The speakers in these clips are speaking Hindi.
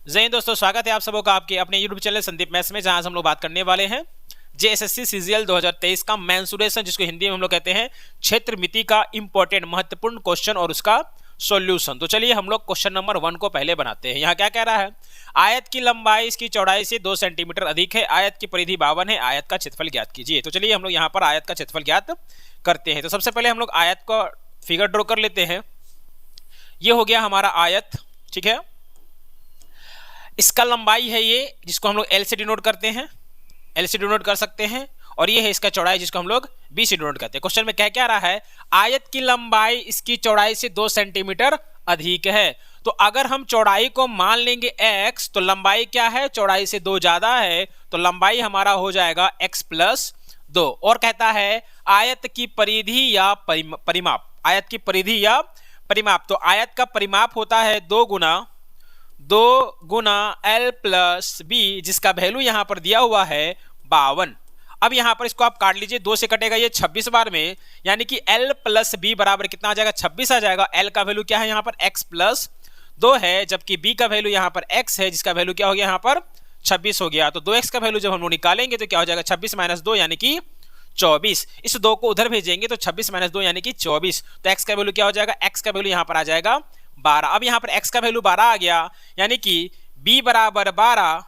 जय हिंद दोस्तों, स्वागत है आप सबों का आपके अपने YouTube चैनल संदीप मैथ्स में, जहां हम लोग बात करने वाले हैं जेएसएससी सीजीएल 2023 का मेंसुरेशन, जिसको हिंदी में हम लोग कहते हैं क्षेत्र मिति का इंपॉर्टेंट महत्वपूर्ण क्वेश्चन और उसका सॉल्यूशन। तो चलिए हम लोग क्वेश्चन नंबर 1 को पहले बनाते हैं। यहाँ क्या कह रहा है, आयत की लंबाई इसकी चौड़ाई से 2 सेंटीमीटर अधिक है, आयत की परिधि 52 है, आयत का क्षेत्रफल ज्ञात कीजिए। तो चलिए हम लोग यहाँ पर आयत का क्षेत्रफल ज्ञात करते हैं। तो सबसे पहले हम लोग आयत का फिगर ड्रॉ कर लेते हैं। ये हो गया हमारा आयत, ठीक है। इसका लंबाई है ये, जिसको हम लोग एल से डिनोट करते हैं, एल से डिनोट कर सकते हैं, और ये है इसका चौड़ाई, जिसको हम लोग बी से डिनोट करते हैं। क्वेश्चन में क्या क्या रहा है, आयत की लंबाई इसकी चौड़ाई से 2 सेंटीमीटर अधिक है। तो अगर हम चौड़ाई को मान लेंगे x, तो लंबाई क्या है, चौड़ाई से 2 ज्यादा है, तो लंबाई हमारा हो जाएगा x प्लस 2। और कहता है आयत की परिधि या परिमाप, आयत की परिधि या परिमाप। तो आयत का परिमाप होता है 2 गुना एल प्लस बी, जिसका वैल्यू यहां पर दिया हुआ है 52। अब यहां पर इसको आप काट लीजिए, 2 से कटेगा ये 26 बार में, यानी कि एल प्लस बी बराबर कितना आ जाएगा, 26 आ जाएगा। एल का वैल्यू क्या है यहाँ पर, x प्लस 2 है, जबकि बी का वैल्यू यहाँ पर x है, जिसका वैल्यू क्या हो गया यहाँ पर 26 हो गया। तो 2x का वैल्यू जब हम लोग निकालेंगे तो क्या हो जाएगा, 26 माइनस 2 यानी कि 24। इस 2 को उधर भेजेंगे तो 26 माइनस 2 यानी कि 24। तो x का वैल्यू क्या हो जाएगा, x का वैल्यू यहाँ पर आ जाएगा 12। अब यहाँ पर x का वैल्यू 12 आ गया, यानी कि b बराबर 12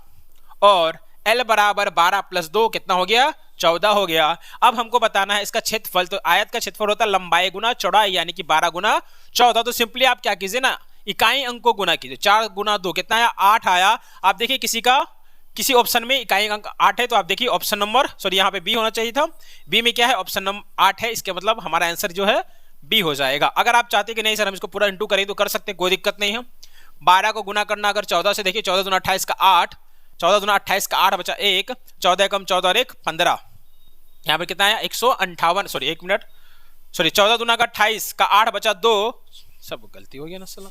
और l बराबर 12 प्लस 2 कितना हो गया, 14 हो गया। अब हमको बताना है इसका क्षेत्रफल। तो आयत का क्षेत्रफल होता है लंबाई गुना चौड़ाई, यानी कि 12 गुना 14। तो सिंपली आप क्या कीजिए ना, इकाई अंक को गुना कीजिए। 4 गुना 2 कितना आया, 8 आया। आप देखिए किसी ऑप्शन में इकाई अंक 8 है, तो आप देखिए ऑप्शन नंबर, सॉरी यहाँ पे बी होना चाहिए था, बी में क्या है, ऑप्शन नंबर 8 है। इसके मतलब हमारा आंसर जो है बी हो जाएगा। अगर आप चाहते कि नहीं सर हम इसको पूरा इंटू करें तो कर सकते, कोई दिक्कत नहीं है। 12 को गुना करना अगर 14 से, देखिए 14 दूना 28 का 8, 14 दूना 28 का 8 बचा 1, 14 कम 14 और 1 15। यहाँ पर कितना आया, 158, सॉरी 1 मिनट, सॉरी 14 दूना का 28 का 8 बचा 2, सब गलती हो गया ना सला।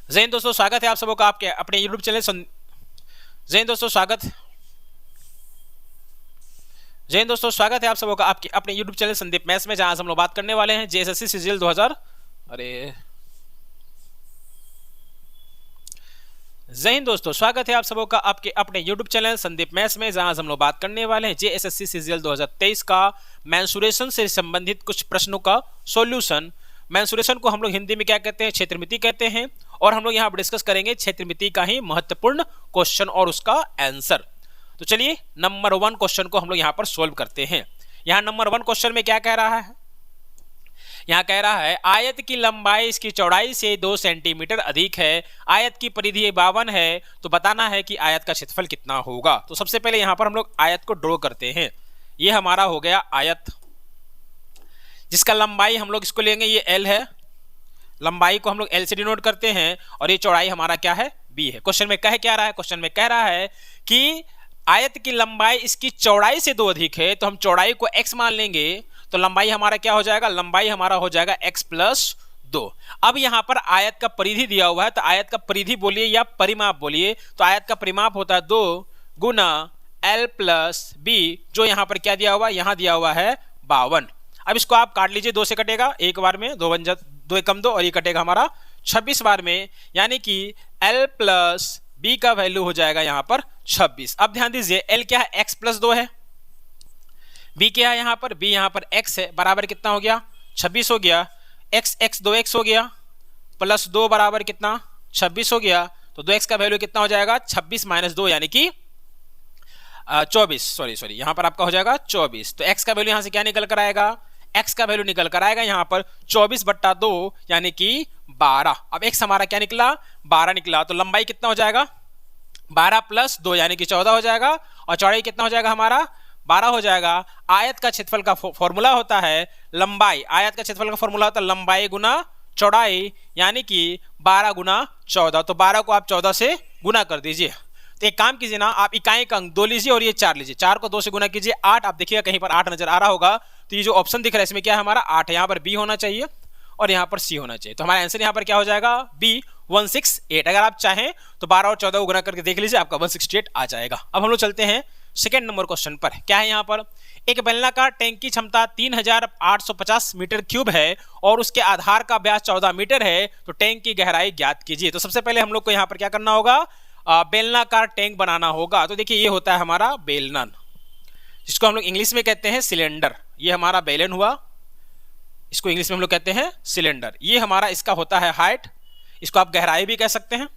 जय हिंद दोस्तों, स्वागत है आप सबों का आपके अपने यूट्यूब चैनल जय हिंद दोस्तों, स्वागत है आप सबों का आपके अपने YouTube चैनल संदीप मैथ्स में, जहां हम लोग बात करने वाले हैं जेएसएससी सीजीएल 2000। जय हिंद दोस्तों, स्वागत है आप सबों का आपके अपने YouTube चैनल संदीप मैथ्स में, जहां हम लोग बात करने वाले हैं जेएसएससी सीजीएल 2023 का मेंसुरेशन से संबंधित कुछ प्रश्नों का सॉल्यूशन। मेंसुरेशन को हम लोग हिंदी में क्या कहते हैं, क्षेत्रमिति कहते हैं, और हम लोग यहाँ पर डिस्कस करेंगे क्षेत्रमिति का ही महत्वपूर्ण क्वेश्चन और उसका आंसर। तो चलिए नंबर 1 क्वेश्चन को हम लोग यहाँ पर सोल्व करते हैं। यहाँ नंबर 1 क्वेश्चन में क्या कह रहा है, यहाँ कह रहा है आयत की लंबाई इसकी चौड़ाई से 2 सेंटीमीटर अधिक है, आयत की परिधि 52 है, तो बताना है कि आयत का क्षेत्रफल कितना होगा। तो सबसे पहले यहाँ पर हम लोग आयत को ड्रॉ करते हैं। ये हमारा हो गया आयत, जिसका लंबाई हम लोग इसको लेंगे, ये l है, लंबाई को हम लोग l से डिनोट करते हैं, और ये चौड़ाई हमारा क्या है, b है। क्वेश्चन में कह क्या रहा है, क्वेश्चन में कह रहा है कि आयत की लंबाई इसकी चौड़ाई से 2 अधिक है, तो हम चौड़ाई को x मान लेंगे, तो लंबाई हमारा क्या हो जाएगा, लंबाई हमारा हो जाएगा x प्लस 2। अब यहाँ पर आयत का परिधि दिया हुआ है, तो आयत का परिधि बोलिए या परिमाप बोलिए, तो आयत का परिमाप होता है 2 गुना l प्लस b, जो यहाँ पर क्या दिया हुआ है, यहाँ दिया हुआ है 52। अब इसको आप काट लीजिए, 2 से कटेगा एक बार में, 2 कम 2, और ये कटेगा हमारा 26 बार में, यानी कि l प्लस b का वैल्यू हो जाएगा यहाँ पर 26। अब ध्यान दीजिए l क्या है, x प्लस 2 है, b क्या है यहाँ पर, b यहाँ पर x है, बराबर कितना हो गया, 26 हो गया। x 2x हो गया, प्लस 2 बराबर कितना, 26 हो गया। तो 2x का वैल्यू कितना हो जाएगा, 26 माइनस 2 यानी कि 24, सॉरी यहाँ पर आपका हो जाएगा 24। तो x का वैल्यू यहाँ से क्या निकल कर आएगा, x का वैल्यू निकल कर आएगा यहाँ पर 24/2 यानी कि 12। अब x हमारा क्या निकला, 12 निकला। तो लंबाई कितना हो जाएगा, 12 प्लस 2 यानी कि 14 हो जाएगा, और चौड़ाई कितना हो जाएगा हमारा, 12 हो जाएगा। आयत का क्षेत्रफल का फॉर्मूला होता है लंबाई, आयत का क्षेत्रफल का फॉर्मूला होता है लंबाई गुना चौड़ाई, यानी कि 12 गुना 14। तो 12 को आप 14 से गुना कर दीजिए। तो एक काम कीजिए ना, आप इकाई का अंक 2 लीजिए और ये 4 लीजिए, 4 को 2 से गुना कीजिए 8। आप देखिएगा कहीं पर 8 नजर आ रहा होगा, तो ये जो ऑप्शन दिख रहा है इसमें क्या है हमारा 8 है, यहाँ पर बी होना चाहिए और यहाँ पर सी होना चाहिए। तो हमारा आंसर यहाँ पर क्या हो जाएगा, बी 168। अगर आप चाहें तो 12 और 14 को गुना करके देख लीजिए, आपका 168 आ जाएगा। अब हम लोग चलते हैं सेकेंड नंबर क्वेश्चन पर क्या है यहाँ पर, एक बेलनाकार टैंक की क्षमता 3850 मीटर क्यूब है और उसके आधार का व्यास 14 मीटर है, तो टैंक की गहराई ज्ञात कीजिए। तो सबसे पहले हम लोग को यहाँ पर क्या करना होगा, बेलनाकार टैंक बनाना होगा। तो देखिए ये होता है हमारा बेलनन, जिसको हम लोग इंग्लिश में कहते हैं सिलेंडर। ये हमारा बेलन हुआ, इसको इंग्लिश में हम लोग कहते हैं सिलेंडर। ये हमारा इसका होता है हाइट, इसको आप गहराई भी कह सकते हैं।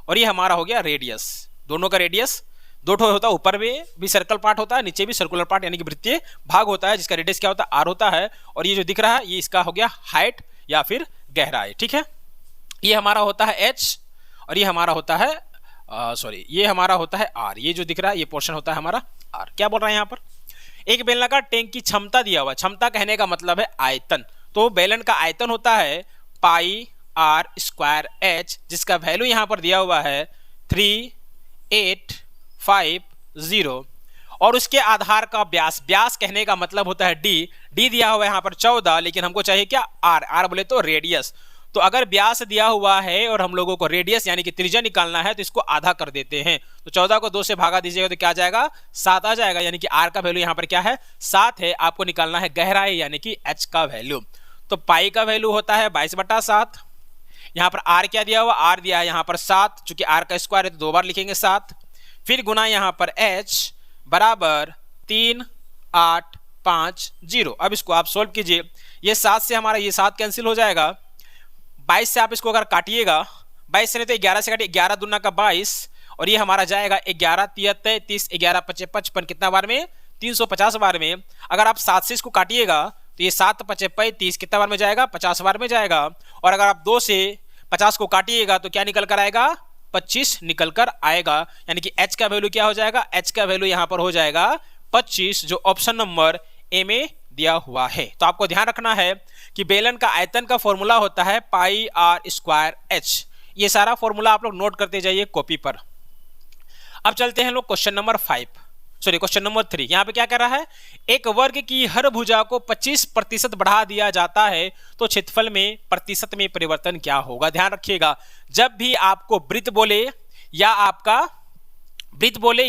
और ये हमारा हो गया रेडियस, दोनों का रेडियस दो ठो होता है, ऊपर में भी सर्कल पार्ट होता है, नीचे भी सर्कुलर पार्ट यानी कि वृत्तीय भाग होता है, जिसका रेडियस क्या होता है, आर होता है। और ये जो दिख रहा है ये इसका हो गया हाइट या फिर गहराई, ठीक है। ये हमारा होता है एच और ये हमारा होता है ये हमारा होता है आर। ये जो दिख रहा है ये पोर्शन होता है हमारा आर। क्या बोल रहे हैं यहाँ पर, एक बेलनाकार टैंक की क्षमता दिया हुआ, क्षमता कहने का मतलब है आयतन। तो बेलन का आयतन होता है पाई आर स्क्वायर एच, जिसका वैल्यू यहाँ पर दिया हुआ है 3850 और उसके आधार का व्यास, व्यास कहने का मतलब होता है डी, डी दिया हुआ है यहाँ पर 14, लेकिन हमको चाहिए क्या आर, आर बोले तो रेडियस। तो अगर व्यास दिया हुआ है और हम लोगों को रेडियस यानी कि त्रिज्या निकालना है तो इसको आधा कर देते हैं। तो 14 को 2 से भागा दीजिएगा तो क्या आ जाएगा, 7 आ जाएगा, यानी कि आर का वैल्यू यहाँ पर क्या है 7 है। आपको निकालना है गहराई यानी कि एच का वैल्यू। तो पाई का वैल्यू होता है 22/7। यहाँ पर आर क्या दिया हुआ, आर दिया है यहाँ पर 7, चूंकि आर का स्क्वायर है तो 2 बार लिखेंगे 7, फिर गुना यहाँ पर एच बराबर 3850। अब इसको आप सोल्व कीजिए, ये 7 से हमारा ये 7 कैंसिल हो जाएगा, 22 से आप इसको अगर काटिएगा, 22 से नहीं तो 11 से काटिए, 11 दूना का 22 और ये हमारा जाएगा 11 73 30 11 55 55, कितना बार में 350 बार में। अगर आप 7 से इसको काटिएगा तो ये 7 55 30 कितना बार में जाएगा, 50 बार में जाएगा। और अगर आप 2 से 50 को काटिएगा तो क्या निकल कर आएगा, 25 निकल कर आएगा, यानी कि h का वैल्यू क्या हो जाएगा, h का वैल्यू यहाँ पर हो जाएगा 25, जो ऑप्शन नंबर ए में दिया हुआ है। तो आपको ध्यान रखना है कि बेलन का आयतन का फॉर्मूला होता है पाई आर स्क्वायर एच। ये सारा फॉर्मूला आप लोग नोट करते जाइए कॉपी पर। अब चलते हैं लोग क्वेश्चन नंबर 3। यहाँ पे क्या कर रहा है, एक वर्ग की हर भुजा को 25% बढ़ा दिया जाता है तो क्षेत्रफल में प्रतिशत में परिवर्तन क्या होगा। ध्यान रखिएगा, जब भी आपको वृत्त बोले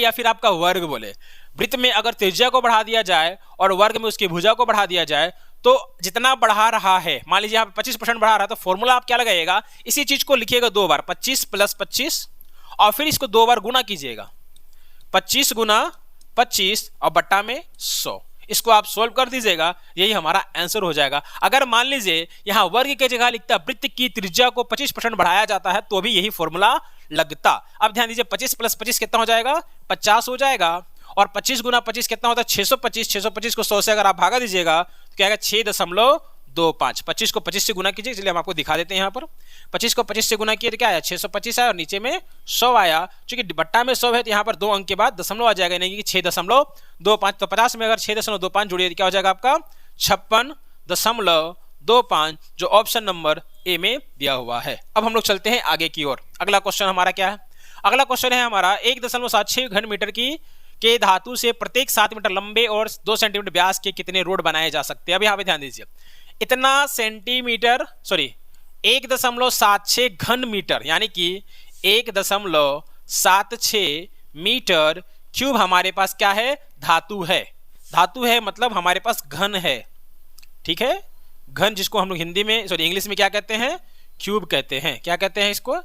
या फिर आपका वर्ग बोले, वृत्त में अगर त्रिज्या को बढ़ा दिया जाए और वर्ग में उसकी भुजा को बढ़ा दिया जाए तो जितना बढ़ा रहा है, मान लीजिए यहाँ पे 25% बढ़ा रहा है, तो फॉर्मूला आप क्या लगाइएगा, इसी चीज को लिखिएगा 2 बार, 25 + 25 और फिर इसको 2 बार गुना कीजिएगा, 25 गुना 25 और बट्टा में 100। इसको आप सोल्व कर दीजिएगा, यही हमारा आंसर हो जाएगा। अगर मान लीजिए यहाँ वर्ग के जगह लिखता वृत्त की त्रिज्या को 25% बढ़ाया जाता है तो भी यही फॉर्मूला लगता। अब ध्यान दीजिए, 25 + 25 कितना हो जाएगा, 50 हो जाएगा। और 25 गुना 25 कितना होता है, 625। 625 को 100 से अगर आप भागा दीजिएगा तो क्या आएगा, 6.25। 25 को 25 से गुना कीजिए, इसलिए हम आपको दिखा देते हैं। यहाँ पर 25 को 25 से गुना किए तो क्या आया, 625 आया और नीचे में 100 आया। चूंकि बट्टा में 100 है तो यहाँ पर 2 अंक के बाद दशमलव आ जाएगा, यानी कि 6.25। तो 50 में अगर 6.25 जोड़िए तो क्या हो जाएगा आपका 56.25, जो ऑप्शन नंबर ए में दिया हुआ है। अब हम लोग चलते हैं आगे की ओर। अगला क्वेश्चन हमारा क्या है, अगला क्वेश्चन है हमारा 1.76 घन मीटर के धातु से प्रत्येक 7 मीटर लंबे और 2 सेंटीमीटर व्यास के कितने रोड बनाए जा सकते हैं। अब यहाँ पे ध्यान दीजिए, इतना सेंटीमीटर 1.76 घन मीटर यानी कि 1.76 मीटर क्यूब हमारे पास क्या है, धातु है। धातु है मतलब हमारे पास घन है, ठीक है। घन जिसको हम लोग हिंदी में इंग्लिश में क्या कहते हैं, क्यूब कहते हैं। क्या कहते हैं इसको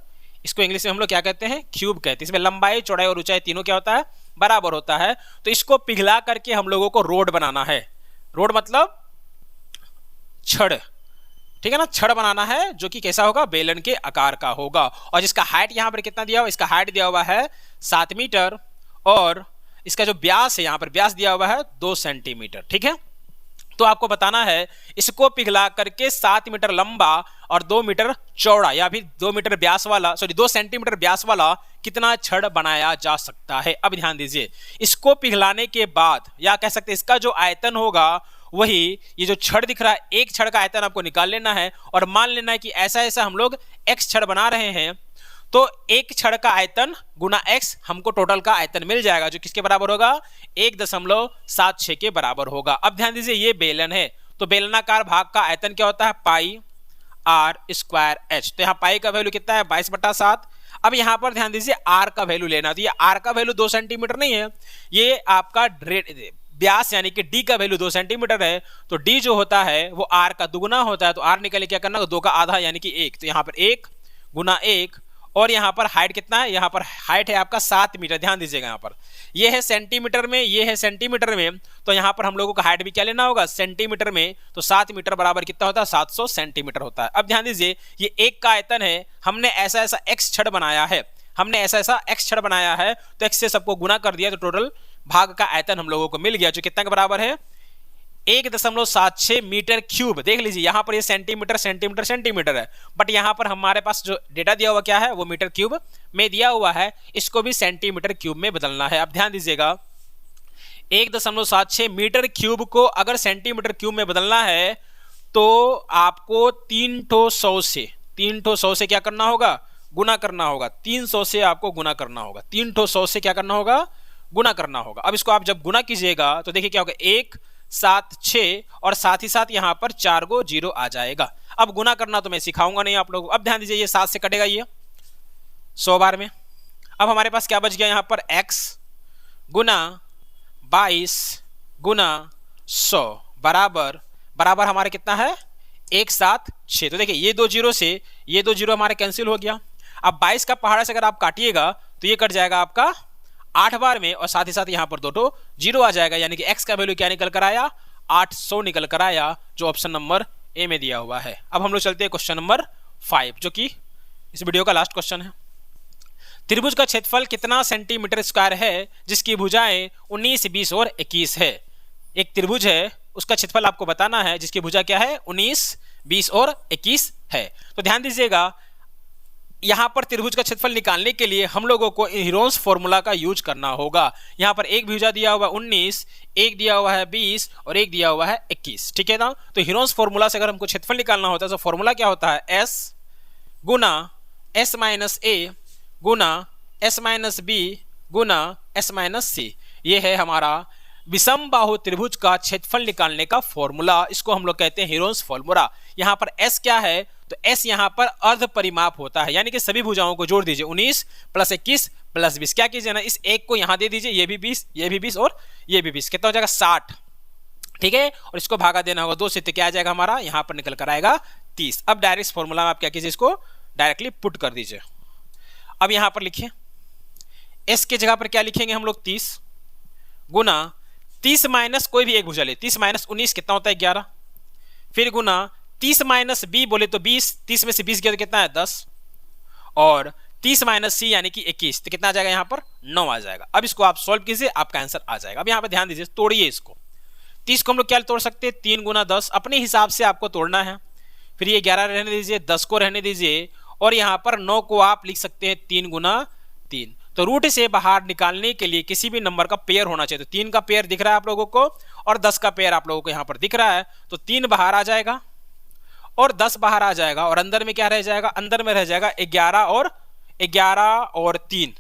इंग्लिश में हम लोग क्या कहते हैं, क्यूब कहते हैं। इसमें लंबाई चौड़ाई और ऊंचाई तीनों क्या होता है, बराबर होता है। तो इसको पिघला करके हम लोगों को रोड बनाना है। रोड मतलब छड़, ठीक है ना, छड़ बनाना है जो कि कैसा होगा, बेलन के आकार का होगा। और जिसका हाइट यहाँ पर कितना दिया हुआ, इसका हाइट दिया हुआ है 7 मीटर और इसका जो व्यास है यहाँ पर व्यास दिया हुआ है 2 सेंटीमीटर, ठीक है। तो आपको बताना है इसको पिघला करके 7 मीटर लंबा और 2 मीटर चौड़ा या फिर 2 मीटर व्यास वाला 2 सेंटीमीटर व्यास वाला कितना छड़ बनाया जा सकता है। अब ध्यान दीजिए, इसको पिघलाने के बाद या कह सकते हैं इसका जो आयतन होगा वही ये जो छड़ दिख रहा है, एक छड़ का आयतन आपको निकाल लेना है और मान लेना है कि ऐसा ऐसा हम लोग x छड़ बना रहे हैं, तो एक छड़ का आयतन गुना x हमको टोटल का आयतन मिल जाएगा, जो किसके बराबर होगा, 1.76 के बराबर होगा। अब ध्यान दीजिए, ये बेलन है तो बेलनाकार भाग का आयतन क्या होता है, पाई आर स्क्वायर एच। तो यहाँ पाई का वैल्यू कितना है, 22/7। अब यहां पर ध्यान दीजिए आर का वैल्यू लेना, तो ये आर का वैल्यू 2 सेंटीमीटर नहीं है, ये आपका व्यास यानी कि डी का वैल्यू 2 सेंटीमीटर है, तो डी जो होता है वो आर का दुगुना होता है, तो आर निकाले क्या करना, 2 का आधा यानी कि 1, तो यहां पर 1 गुना 1, और यहां पर हाइट कितना है, यहां पर हाइट है आपका 7 मीटर, ध्यान दीजिएगा यहां पर ये है सेंटीमीटर में, ये है सेंटीमीटर में, तो यहां पर हम लोगों को हाइट भी क्या लेना होगा, सेंटीमीटर में, तो 7 मीटर बराबर कितना होता है, 700 सेंटीमीटर होता है। अब ध्यान दीजिए ये एक का आयतन है, हमने ऐसा ऐसा एक्स छड़ बनाया है, हमने ऐसा ऐसा एक्स छड़ बनाया है, तो एक्स से सबको गुना कर दिया, तो टोटल भाग का आयतन हम लोगों को मिल गया, जो कितना के बराबर है 1.76 मीटर क्यूब। देख लीजिए यहां पर ये सेंटीमीटर सेंटीमीटर सेंटीमीटर है, बट यहां पर हमारे पास जो डेटा दिया हुआ क्या है, वो मीटर क्यूब में दिया हुआ है, इसको भी सेंटीमीटर क्यूब में बदलना है। अब ध्यान दीजिएगा 1.76 मीटर क्यूब को अगर सेंटीमीटर क्यूब में बदलना है, तो आपको 300 से क्या करना होगा, गुना करना होगा, 300 से आपको गुना करना होगा, 300 से क्या करना होगा, गुना करना होगा। अब इसको आप जब गुना कीजिएगा तो देखिए क्या होगा, 1 7 6 और साथ ही साथ यहां पर 4 गो 0 आ जाएगा। अब गुना करना तो मैं सिखाऊंगा नहीं आप लोगों को। अब ध्यान दीजिए ये 7 से कटेगा ये 100 बार में। अब हमारे पास क्या बच गया यहां पर, x गुना 22 गुना 100 बराबर बराबर हमारे कितना है 176। तो देखिए ये 2 0 से ये 2 0 हमारे कैंसिल हो गया। अब 22 का पहाड़ा से अगर आप काटिएगा तो ये कट जाएगा आपका 8 बार में, और साथ ही साथ यहां पर 2 0 आ जाएगा, यानी कि x का वैल्यू क्या निकल कर आया, 800 निकल कर आया, जो ऑप्शन नंबर ए में दिया हुआ है। अब हम लोग चलते हैं क्वेश्चन नंबर 5, जो कि इस वीडियो का लास्ट क्वेश्चन है। त्रिभुज का क्षेत्रफल कितना सेंटीमीटर स्क्वायर है जिसकी भुजाएं 19 20 और 21 है। एक त्रिभुज है, उसका क्षेत्रफल आपको बताना है जिसकी भुजा क्या है, 19 20 और 21 है। तो ध्यान दीजिएगा यहां पर त्रिभुज का क्षेत्रफल निकालने के लिए हम लोगों को हीरोन्स फॉर्मूला का यूज करना होगा। यहां पर एक भुजा दिया हुआ है 19, एक दिया हुआ है 20 और एक दिया हुआ है 21, ठीक है ना। तो हीरोन्स फॉर्मूला से अगर हमको क्षेत्रफल निकालना होता है तो फॉर्मूला क्या होता है, s Guna s minus a Guna s minus b Guna s minus c। ये है हमारा विषम बाहु त्रिभुज का क्षेत्रफल निकालने का फॉर्मूला, इसको हम लोग कहते हैं हीरोन्स फॉर्मूला। यहां पर s क्या है, तो s यहां पर अर्ध परिमाप होता है, यानी कि सभी भुजाओं को जोड़ दीजिए, 19 प्लस 21 प्लस 20, क्या कीजिए ना, इस एक को यहां दे दीजिए, ये भी 20 ये भी 20 और ये भी 20, कितना हो जाएगा 60, ठीक है। और इसको भागा देना होगा 2 से, तो क्या आ जाएगा हमारा, यहां पर निकल कर आएगा 30। अब डायरेक्ट फॉर्मूला में आप क्या कीजिए, इसको डायरेक्टली पुट कर दीजिए। अब यहां पर लिखिए s के जगह पर क्या लिखेंगे हम लोग, 30 गुना 30 माइनस कोई भी एक भुजा ले, 30 माइनस 19 कितना होता है 11, फिर गुना 30 माइनस b बोले तो 20, 30 में से 20 गया तो कितना है 10, और 30 माइनस c यानी कि 21, तो कितना आ जाएगा यहाँ पर 9 आ जाएगा। अब इसको आप सॉल्व कीजिए, आपका आंसर आ जाएगा। अब यहाँ पर ध्यान दीजिए, तोड़िए इसको, 30 को हम लोग क्या तोड़ सकते हैं, 3 गुना 10, अपने हिसाब से आपको तोड़ना है। फिर ये 11 रहने दीजिए, 10 को रहने दीजिए, और यहाँ पर 9 को आप लिख सकते हैं 3 गुना 3। तो रूट से बाहर निकालने के लिए किसी भी नंबर का पेयर होना चाहिए, तो 3 का पेयर दिख रहा है आप लोगों को और 10 का पेयर आप लोगों को यहाँ पर दिख रहा है, तो 3 बाहर आ जाएगा और 10 बाहर आ जाएगा, और अंदर में क्या रह जाएगा, अंदर में रह जाएगा 11 और 3,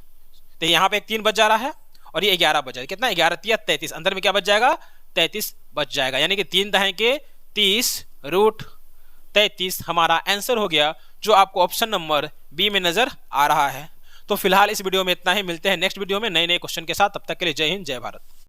तो यहाँ पे एक 3 बच जा रहा है और ये 11 बच जाएगा, कितना 11 3 33, अंदर में क्या बच जाएगा 33 बच जाएगा, यानी कि 3 दहें के 30 रूट 33 हमारा आंसर हो गया, जो आपको ऑप्शन नंबर बी में नजर आ रहा है। तो फिलहाल इस वीडियो में इतना ही, मिलते हैं नेक्स्ट वीडियो में नए नए क्वेश्चन के साथ, तब तक के लिए जय हिंद जय भारत।